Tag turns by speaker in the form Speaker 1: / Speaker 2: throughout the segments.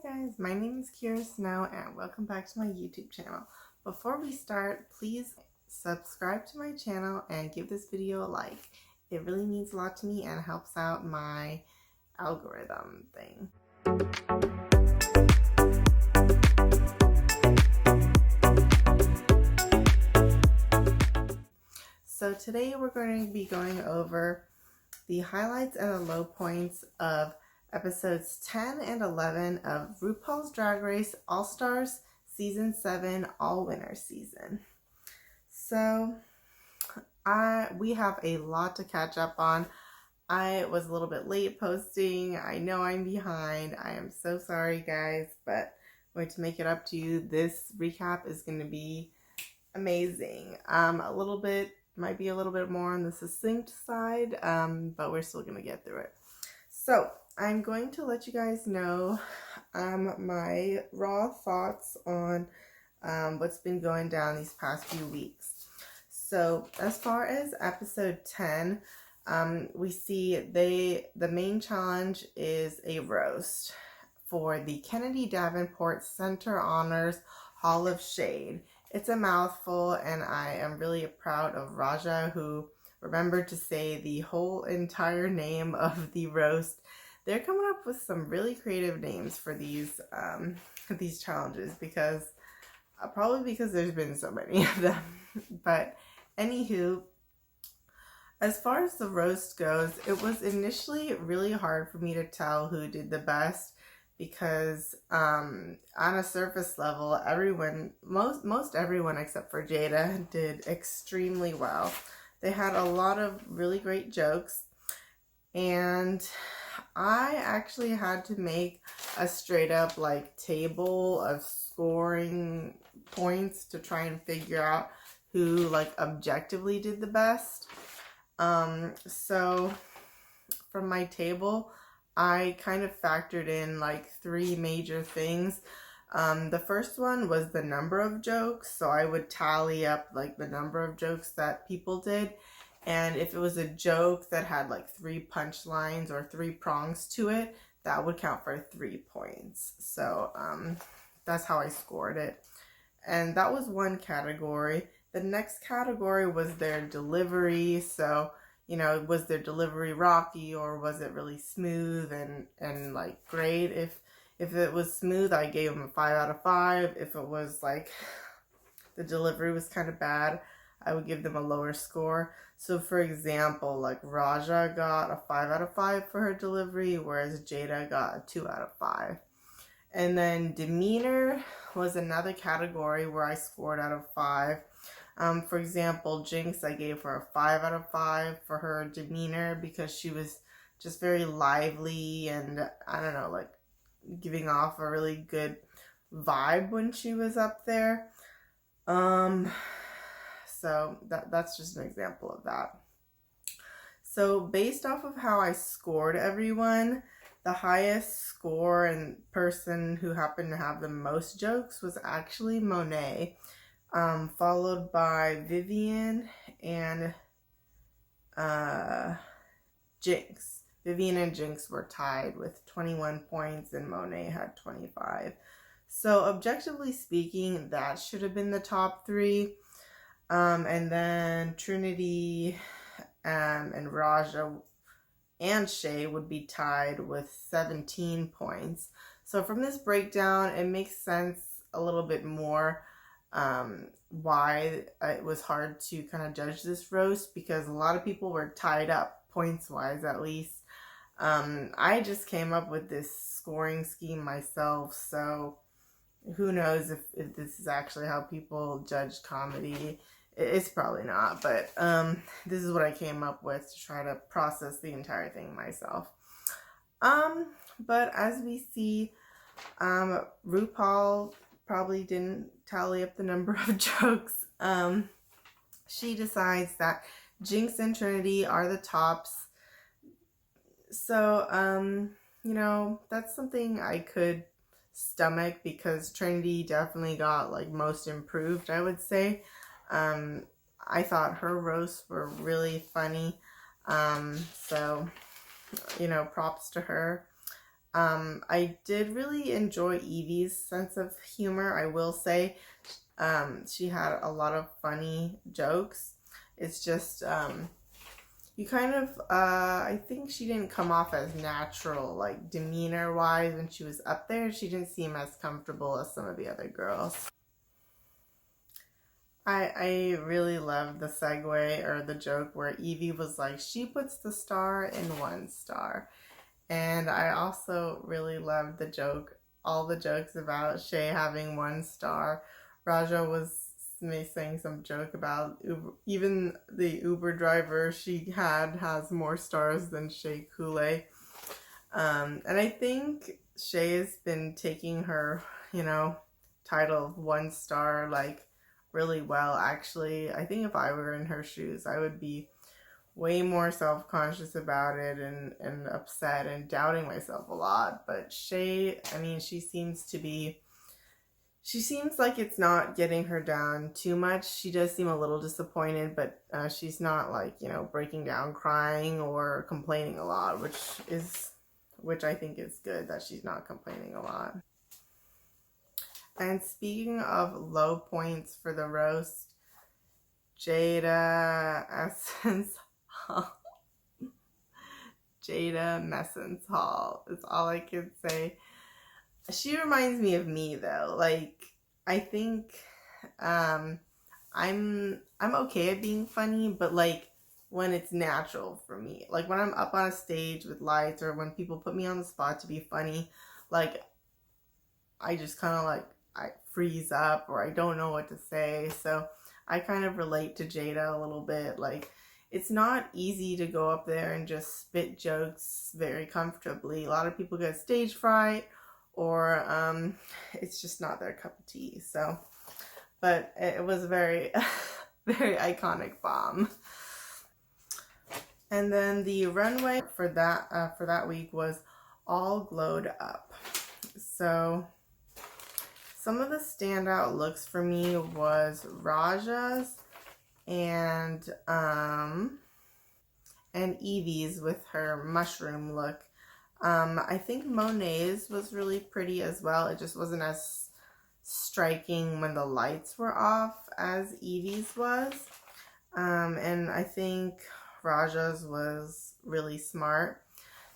Speaker 1: guys, my name is Kira Snow and welcome back to my YouTube channel. Before we start, please subscribe to my channel and give this video a like. It really means a lot to me and helps out my algorithm thing. So today we're going to be going over the highlights and the low points of episodes 10 and 11 of RuPaul's Drag Race All-Stars Season 7 All-Winner Season. So we have a lot to catch up on. I was a little bit late posting. I know I'm behind. I am so sorry, guys, but I'm going to make it up to you. This recap is going to be amazing. Might be a little bit more on the succinct side, but we're still going to get through it. So I'm going to let you guys know my raw thoughts on what's been going down these past few weeks. So as far as episode 10, we see the main challenge is a roast for the Kennedy Davenport Center Honors Hall of Shade. It's a mouthful, and I am really proud of Raja, who remembered to say the whole entire name of the roast. They're coming up with some really creative names for these challenges probably because there's been so many of them. But anywho, as far as the roast goes, it was initially really hard for me to tell who did the best because on a surface level, most everyone except for Jada did extremely well. They had a lot of really great jokes, and I actually had to make a straight up table of scoring points to try and figure out who objectively did the best. So from my table, I kind of factored in three major things. The first one was the number of jokes, so I would tally up the number of jokes that people did, and if it was a joke that had 3 punchlines or 3 prongs to it, that would count for 3 points. So that's how I scored it, and that was one category. The next category was their delivery. So was their delivery rocky, or was it really smooth and great? If it was smooth, I gave them a 5 out of 5. If it was the delivery was kind of bad, I would give them a lower score. So for example, Raja got a 5 out of 5 for her delivery, whereas Jada got a 2 out of 5. And then demeanor was another category where I scored out of 5. For example, Jinx, I gave her a 5 out of 5 for her demeanor because she was just very lively and, I don't know, giving off a really good vibe when she was up there. So that's just an example of that. So based off of how I scored everyone, the highest score and person who happened to have the most jokes was actually Monet. Followed by Vivian and Jinx. Vivian and Jinx were tied with 21 points and Monet had 25. So objectively speaking, that should have been the top 3. And then Trinity and Raja and Shay would be tied with 17 points. So from this breakdown, it makes sense a little bit more why it was hard to kind of judge this roast, because a lot of people were tied up points wise, at least. I just came up with this scoring scheme myself, so who knows if this is actually how people judge comedy. It's probably not, but this is what I came up with to try to process the entire thing myself. But as we see, RuPaul probably didn't tally up the number of jokes. She decides that Jinx and Trinity are the tops. So, that's something I could stomach because Trinity definitely got most improved, I would say. I thought her roasts were really funny. So, props to her. I did really enjoy Evie's sense of humor, I will say. She had a lot of funny jokes. It's just, you kind of, I think she didn't come off as natural, like demeanor wise when she was up there. She didn't seem as comfortable as some of the other girls. I really loved the segue or the joke where Evie was like, she puts the star in one star. And I also really loved the joke, all the jokes about Shay having one star. Raja was saying some joke about Uber, even the Uber driver she had has more stars than Shea Coulee. And I think Shay has been taking her, title of one star like really well. Actually, I think if I were in her shoes, I would be way more self-conscious about it and upset and doubting myself a lot. But Shay, I mean, she seems like it's not getting her down too much. She does seem a little disappointed, but she's not like, breaking down crying or complaining a lot, which I think is good that she's not complaining a lot. And speaking of low points for the roast, Jada Essence Hall. Jada Messence Hall is all I can say. She reminds me of me though. Like, I think I'm okay at being funny, but like when it's natural for me. Like when I'm up on a stage with lights or when people put me on the spot to be funny, like I just kind of like I freeze up or I don't know what to say. So I kind of relate to Jada a little bit. Like, it's not easy to go up there and just spit jokes very comfortably. A lot of people get stage fright or it's just not their cup of tea. So, but it was a very, very iconic bomb. And then the runway for that week was all glowed up. So some of the standout looks for me was Raja's and Evie's with her mushroom look. I think Monet's was really pretty as well. It just wasn't as striking when the lights were off as Evie's was. And I think Raja's was really smart.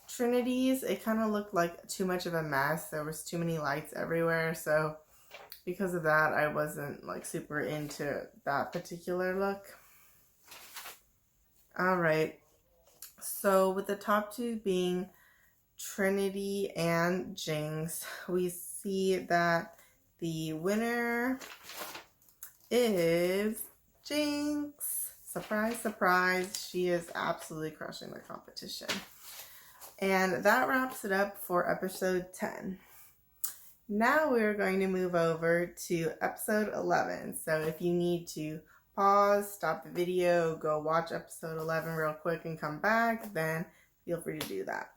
Speaker 1: Trinity's, it kind of looked like too much of a mess. There was too many lights everywhere, so because of that, I wasn't like super into that particular look. All right. So with the top two being Trinity and Jinx, we see that the winner is Jinx. Surprise, surprise. She is absolutely crushing the competition. And that wraps it up for episode 10. Now we're going to move over to episode 11. So if you need to pause, stop the video, go watch episode 11 real quick and come back, then feel free to do that.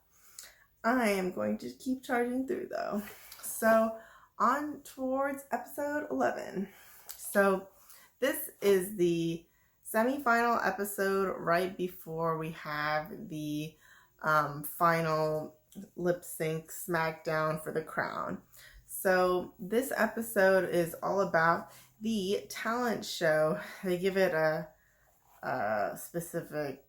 Speaker 1: I am going to keep charging through though. So on towards episode 11. So this is the semi-final episode right before we have the final lip sync SmackDown for the crown. So this episode is all about the talent show. They give it a specific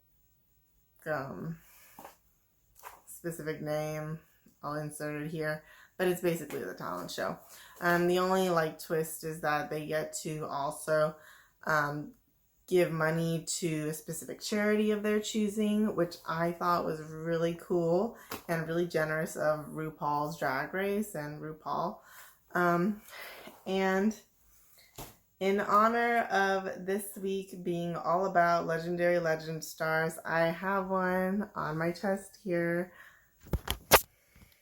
Speaker 1: name. I'll insert it here, but it's basically the talent show. The only like twist is that they get to also give money to a specific charity of their choosing, which I thought was really cool and really generous of RuPaul's Drag Race and RuPaul. And in honor of this week being all about legendary legend stars, I have one on my chest here.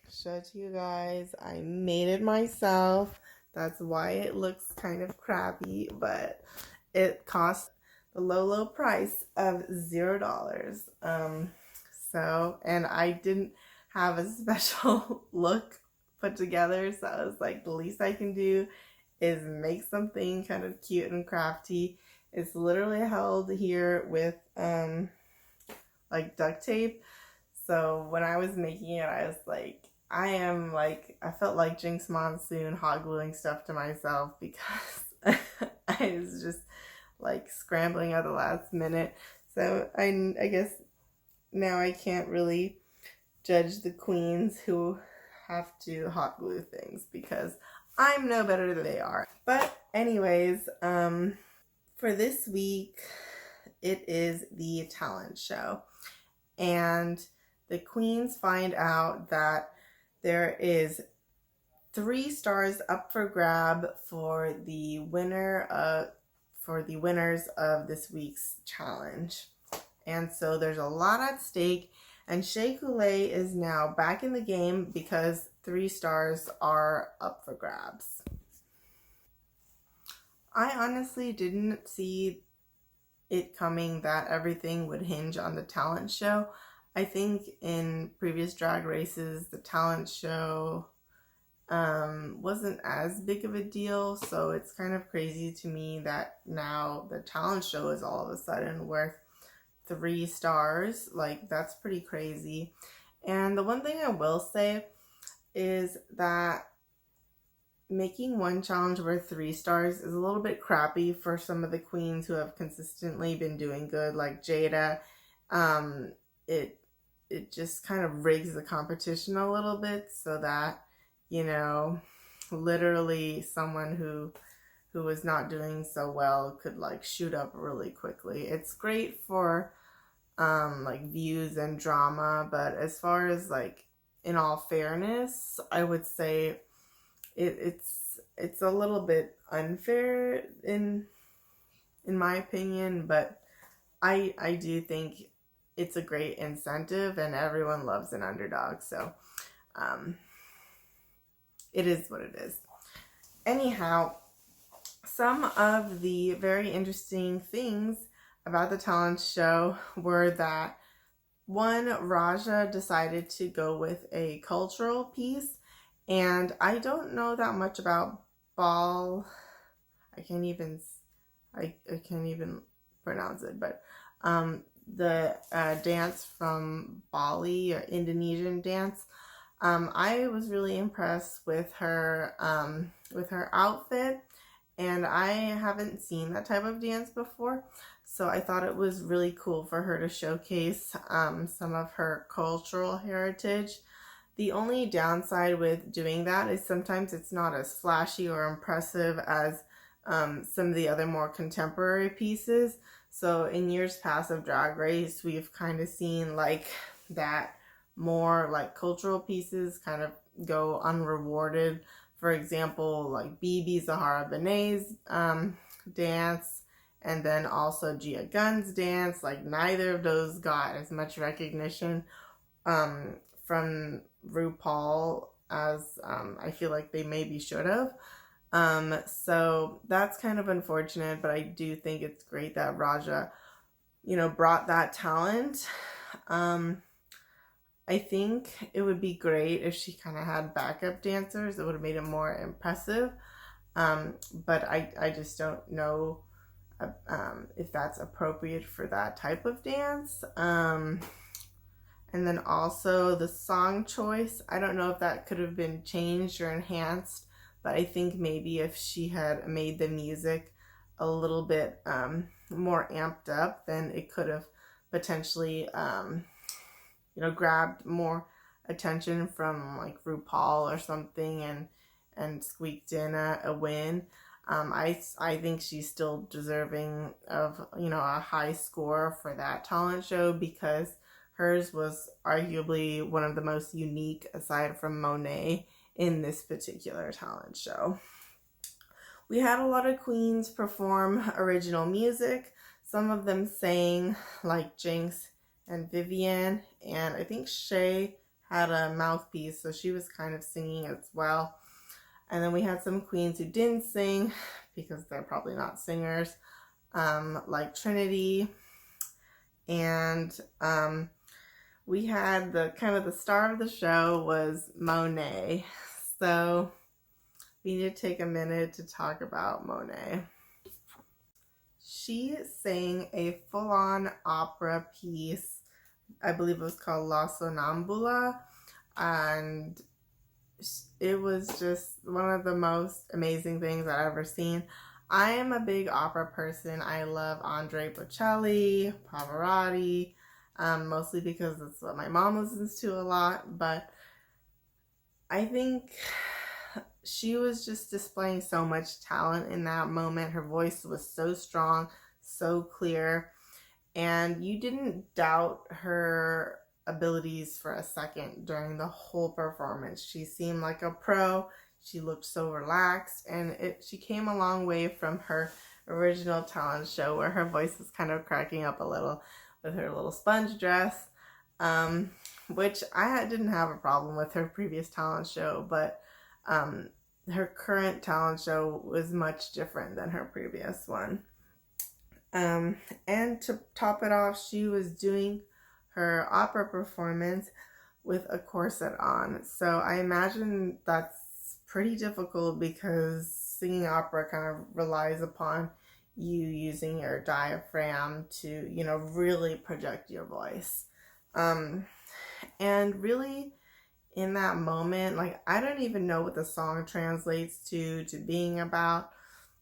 Speaker 1: Show it to you guys. I made it myself. That's why it looks kind of crappy, but it cost the low price of $0. And I didn't have a special look put together, so I was like, the least I can do is make something kind of cute and crafty. It's literally held here with like duct tape. So when I was making it, I was like, I felt like Jinx Monsoon hot gluing stuff to myself because I was just like scrambling at the last minute. So I guess now I can't really judge the queens who have to hot glue things because I'm no better than they are. But anyways, for this week, it is the talent show. And the queens find out that there is 3 stars up for grab for the winners of this week's challenge. And so there's a lot at stake, and Shea Coulee is now back in the game because 3 stars are up for grabs. I honestly didn't see it coming that everything would hinge on the talent show. I think in previous drag races, the talent show wasn't as big of a deal, so it's kind of crazy to me that now the talent show is all of a sudden worth 3 stars. Like, that's pretty crazy. And the one thing I will say is that making one challenge worth 3 stars is a little bit crappy for some of the queens who have consistently been doing good, like Jada. It just kind of rigs the competition a little bit so that, you know, literally someone who was not doing so well could like shoot up really quickly. It's great for like views and drama, but as far as like in all fairness, I would say it's a little bit unfair in my opinion, but I do think it's a great incentive and everyone loves an underdog, so it is what it is. Anyhow, some of the very interesting things about the talent show were that one, Raja decided to go with a cultural piece, and I don't know that much about ball. I can't even pronounce it, but the dance from Bali, or Indonesian dance. I was really impressed with her outfit, and I haven't seen that type of dance before, so I thought it was really cool for her to showcase some of her cultural heritage. The only downside with doing that is sometimes it's not as flashy or impressive as some of the other more contemporary pieces. So in years past of Drag Race, we've kind of seen like that more like cultural pieces kind of go unrewarded. For example, like BB Zahara Benet's dance, and then also Gia Gunn's dance. Like neither of those got as much recognition from RuPaul as I feel like they maybe should have. So that's kind of unfortunate, but I do think it's great that Raja, brought that talent. I think it would be great if she kind of had backup dancers. It would have made it more impressive. But I just don't know if that's appropriate for that type of dance. And then also the song choice. I don't know if that could have been changed or enhanced, but I think maybe if she had made the music a little bit more amped up, then it could have potentially grabbed more attention from like RuPaul or something and squeaked in a win. I think she's still deserving of a high score for that talent show because hers was arguably one of the most unique aside from Monet in this particular talent show. We had a lot of queens perform original music. Some of them sang like Jinx and Vivienne, and I think Shea had a mouthpiece, so she was kind of singing as well. And then we had some queens who didn't sing because they're probably not singers, like Trinity. And we had the star of the show was Monet. So we need to take a minute to talk about Monet. She sang a full-on opera piece. I believe it was called La Sonnambula. And it was just one of the most amazing things I've ever seen. I am a big opera person. I love Andre Bocelli, Pavarotti, mostly because it's what my mom listens to a lot. But I think she was just displaying so much talent in that moment. Her voice was so strong, so clear, and you didn't doubt her abilities for a second during the whole performance. She seemed like a pro. She looked so relaxed, and she came a long way from her original talent show where her voice was kind of cracking up a little with her little sponge dress, which didn't have a problem with her previous talent show, but her current talent show was much different than her previous one. And to top it off, she was doing her opera performance with a corset on. So I imagine that's pretty difficult because singing opera kind of relies upon you using your diaphragm to, really project your voice. And really, in that moment, like, I don't even know what the song translates to being about,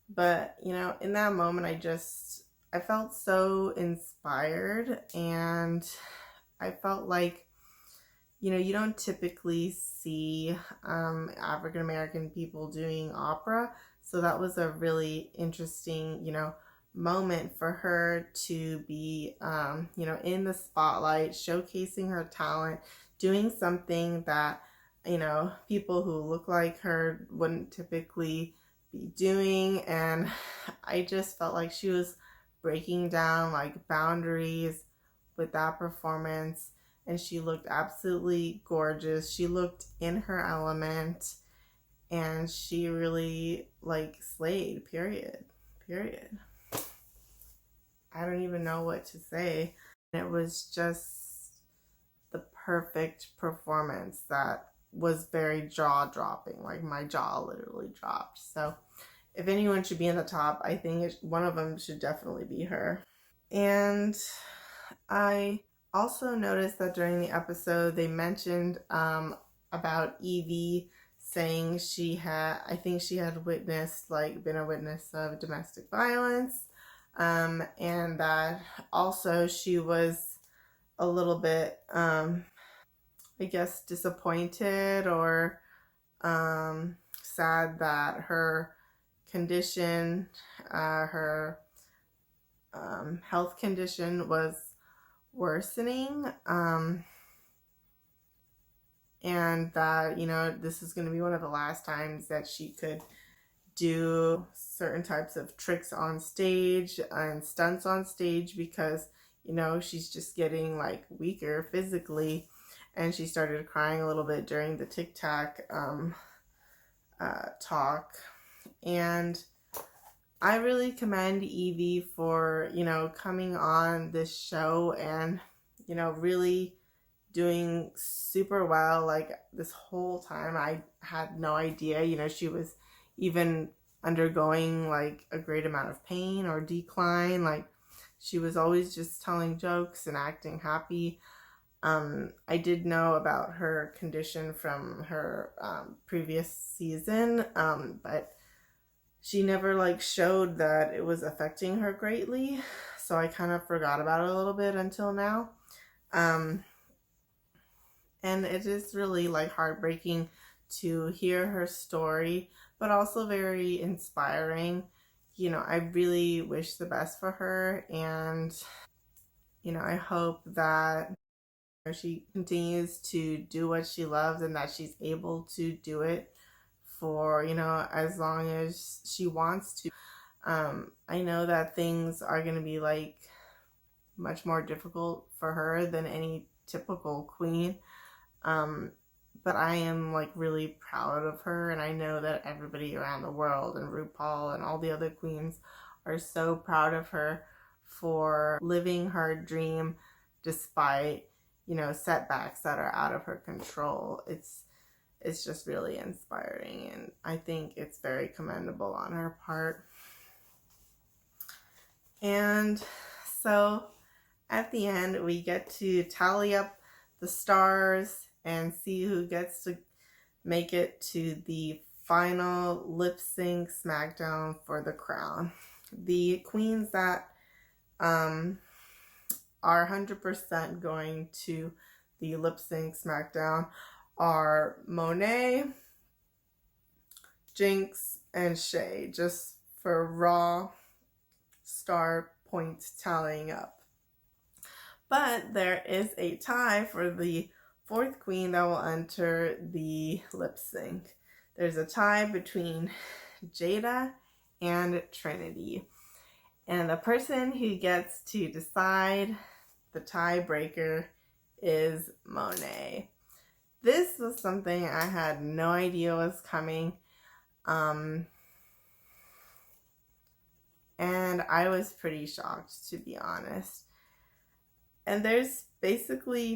Speaker 1: but in that moment, I felt so inspired, and I felt like, you don't typically see African American people doing opera, so that was a really interesting, moment for her to be, in the spotlight, showcasing her talent, doing something that, people who look like her wouldn't typically be doing. And I just felt like she was breaking down like boundaries with that performance, and she looked absolutely gorgeous. She looked in her element, and she really like slayed, period. I don't even know what to say. It was just the perfect performance that was very jaw dropping. Like, my jaw literally dropped. So if anyone should be in the top, I think one of them should definitely be her. And I also noticed that during the episode they mentioned about Evie saying I think she had been a witness of domestic violence, and that also she was a little bit, I guess, disappointed or sad that her condition, her health condition was worsening, and that, this is going to be one of the last times that she could do certain types of tricks on stage and stunts on stage because, she's just getting like weaker physically. And she started crying a little bit during the Tic Tac talk. And I really commend Evie for, coming on this show and, really doing super well. Like, this whole time I had no idea, she was even undergoing like a great amount of pain or decline. Like, she was always just telling jokes and acting happy. I did know about her condition from her previous season, but she never like showed that it was affecting her greatly. So I kind of forgot about it a little bit until now. And it is really like heartbreaking to hear her story, but also very inspiring. I really wish the best for her, and I hope that she continues to do what she loves and that she's able to do it for, as long as she wants to. I know that things are going to be like much more difficult for her than any typical queen. But I am like really proud of her, and I know that everybody around the world and RuPaul and all the other queens are so proud of her for living her dream despite, setbacks that are out of her control. It's just really inspiring, and I think it's very commendable on her part. And so at the end, we get to tally up the stars and see who gets to make it to the final lip sync SmackDown for the crown. The queens that are 100% going to the lip sync SmackDown are Monet, Jinx, and Shea, just for raw star points tallying up. But there is a tie for the fourth queen that will enter the lip sync. There's a tie between Jada and Trinity. And the person who gets to decide the tiebreaker is Monet. This was something I had no idea was coming. And I was pretty shocked, to be honest. And there's basically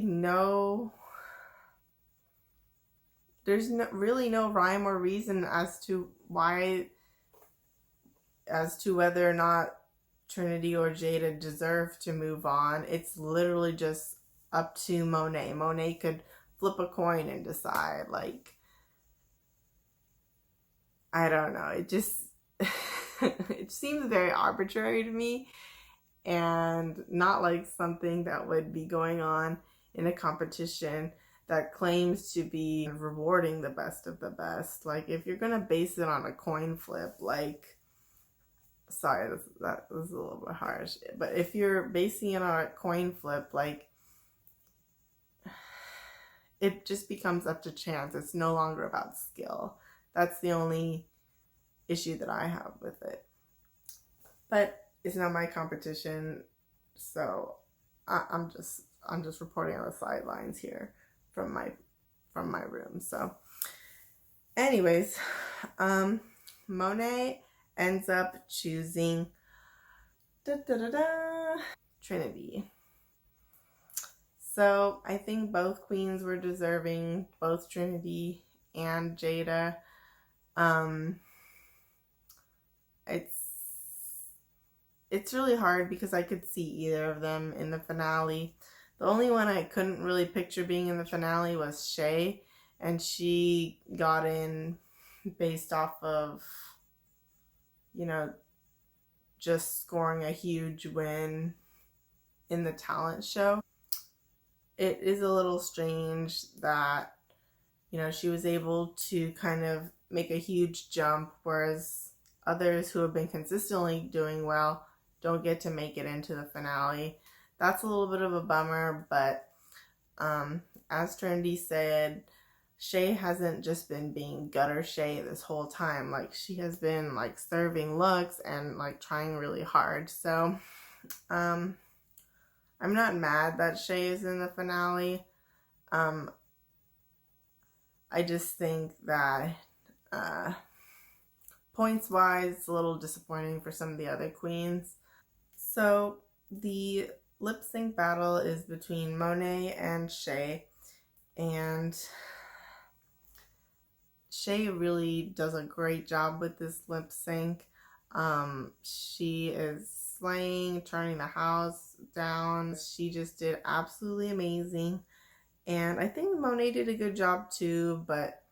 Speaker 1: really no rhyme or reason as to whether or not Trinity or Jada deserve to move on. It's literally just up to Monet. Monet could flip a coin and decide. Like, I don't know. It just it seems very arbitrary to me, and not like something that would be going on in a competition that claims to be rewarding the best of the best. Like, if you're gonna base it on a coin flip, like, sorry, that was a little bit harsh, but if you're basing it on a coin flip, like, it just becomes up to chance. It's no longer about skill. That's the only issue that I have with it. But it's not my competition, so I'm just reporting on the sidelines here from my room. So, anyways, Monet ends up choosing Trinity. So I think both queens were deserving, both Trinity and Jada. It's really hard because I could see either of them in the finale. The only one I couldn't really picture being in the finale was Shea, and she got in based off of, just scoring a huge win in the talent show. It is a little strange that, she was able to kind of make a huge jump, whereas others who have been consistently doing well don't get to make it into the finale. That's a little bit of a bummer, but as Trinity said, Shea hasn't just been being gutter Shea this whole time. Like, she has been like serving looks and like trying really hard. So I'm not mad that Shea is in the finale. I just think that points wise, it's a little disappointing for some of the other queens. So the lip sync battle is between Monet and Shea, and Shea really does a great job with this lip sync. She is slaying, turning the house down. She just did absolutely amazing. And I think Monet did a good job too, but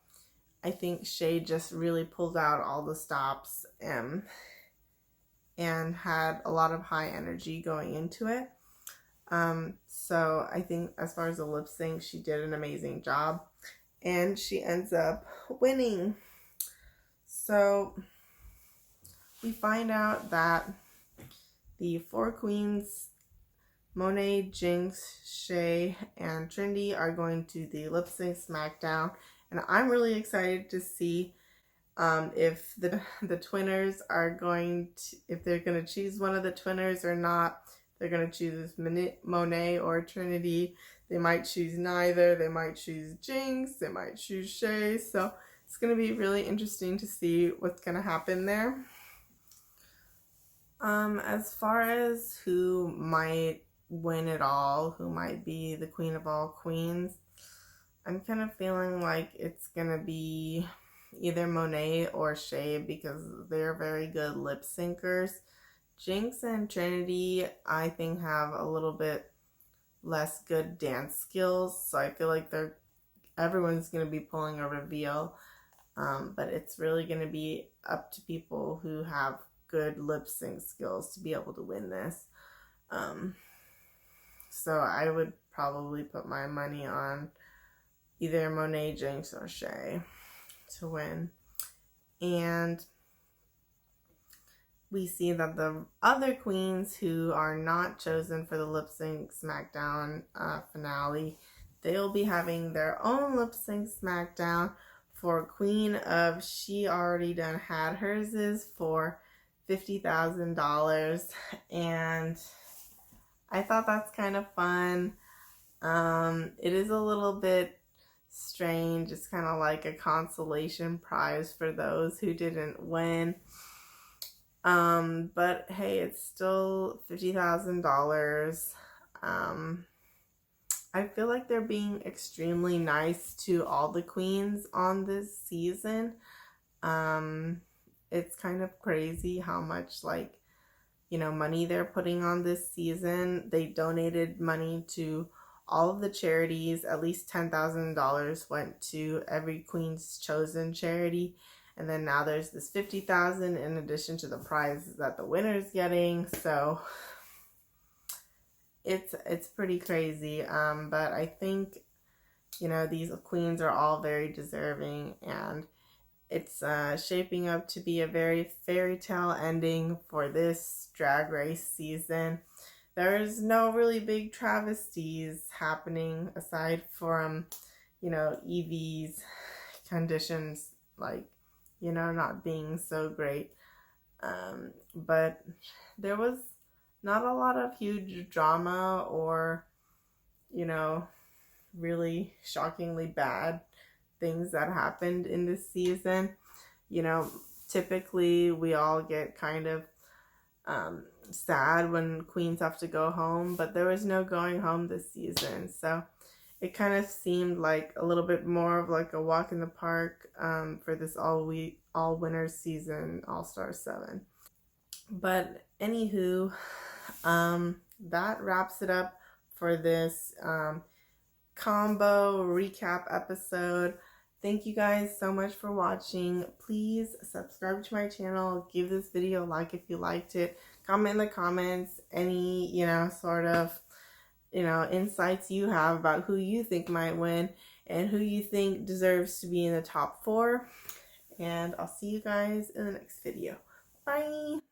Speaker 1: I think Shea just really pulled out all the stops and had a lot of high energy going into it. So I think as far as the lip sync, she did an amazing job, and she ends up winning. So we find out that the four queens, Monet, Jinx, Shea, and Trinity, are going to the lip sync SmackDown, and I'm really excited to see if the twinners are if they're going to choose one of the twinners or not. They're going to choose Monet or Trinity. They might choose neither. They might choose Jinx. They might choose Shea. So it's going to be really interesting to see what's going to happen there. As far as who might win it all, who might be the queen of all queens, I'm kind of feeling like it's going to be either Monet or Shea because they're very good lip syncers. Jinx and Trinity, I think, have a little bit less good dance skills, so I feel like they're everyone's going to be pulling a reveal, but it's really going to be up to people who have good lip sync skills to be able to win this. So I would probably put my money on either Monet, Jinkx, or Shea to win. And we see that the other queens who are not chosen for the Lip Sync SmackDown finale, they'll be having their own Lip Sync SmackDown. For Queen of She Already Done Had Hers is for $50,000, and I thought that's kind of fun. It is a little bit strange. It's kind of like a consolation prize for those who didn't win. But hey, it's still $50,000. I feel like they're being extremely nice to all the queens on this season. It's kind of crazy how much, like, money they're putting on this season. They donated money to all of the charities. At least $10,000 went to every Queen's Chosen charity. And then now there's this $50,000 in addition to the prize that the winner's getting. So it's pretty crazy. But I think, these queens are all very deserving, and it's shaping up to be a very fairy tale ending for this Drag Race season. There's no really big travesties happening aside from, Yvie's conditions, like, not being so great. But there was not a lot of huge drama or, really shockingly bad things that happened in this season. Typically we all get kind of sad when queens have to go home, but there was no going home this season. So it kind of seemed like a little bit more of like a walk in the park for this all winners season, All-Star 7. But anywho, that wraps it up for this combo recap episode. Thank you guys so much for watching. Please subscribe to my channel. Give this video a like if you liked it. Comment in the comments any, sort of, insights you have about who you think might win and who you think deserves to be in the top 4. And I'll see you guys in the next video. Bye!